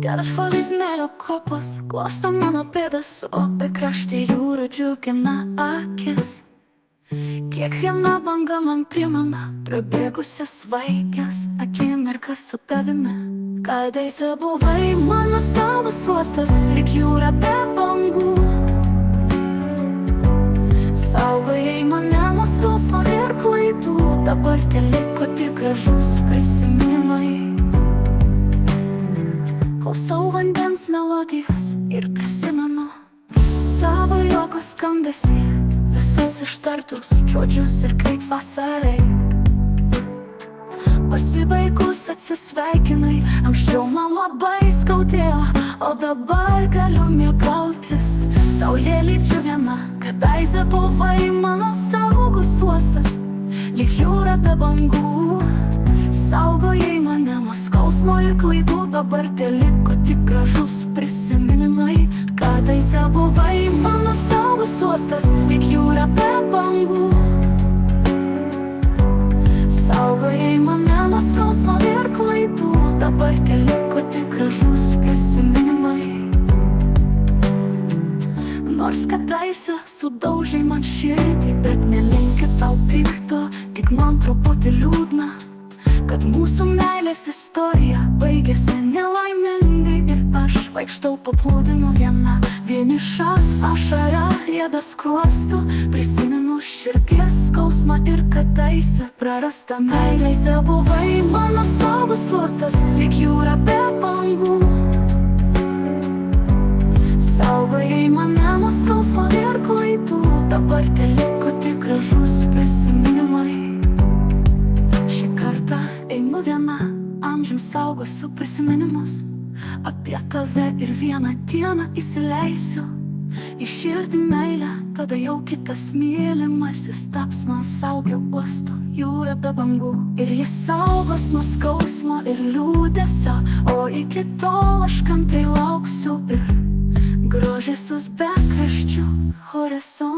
Geršvalis smėlio kopas glosto mano pėdas, o bekraštė jūra džiugina akis. Kiekviena banga man primena prabėgusias svaigias akimirkas su tavimi. Kadaise buvai mano savas uostas, lyg jūra be bangų. Saugojai mane nuo skausmo ir klaidų, dabar teliko tik gražus prisiminimai. Klausau vandens melodijos ir prisimenu tavo juoko skambesį, visus ištartus žodžius ir kaip vasarai. Pasibaigus atsisveikinai, anksčiau man labai skaudėjo, o dabar galiu mėgautis. Saulėlė džiugina, kadaise buvai mano saugus uostas, lyg jūra be bangų. Saugojai mane nuo skausmo ir klaidų, dabar teliko tik gražus prisiminimai. Kadaise buvai mano saugus uostas, lyg jūra be bangų. Saugojai mane nuo skausmo ir klaidų, dabar teliko tik gražus prisiminimai. Nors kadaise sudaužai man širdį, bet nelinkiu tau pikto, tik man truputį liūdna, kad mūsų meilės istorija baigėsi nelaimingai. Ir aš vaikštau paplūdimiu viena, vieniša ašara rieda skruostu. Prisimenu širdies skausmą ir kadaise prarastą meilę. Kadaise buvai mano saugus uostas, lyg jūra be bangų. Saugojai mane nuo skausmo ir klaidų, dabar teliko tik gražus prisiminimai. Šį kartą einu viena, amžiams saugosiu prisiminimus apie tave ir vieną dieną įsileisiu į širdį meilę. Tada jau kitas mylimasis taps man saugiu uostu, jūra be bangų. Ir jis saugos nuo skausmo ir liūdesio, o iki tol aš kantriai lauksiu ir grožėsius be kraščių horizontų.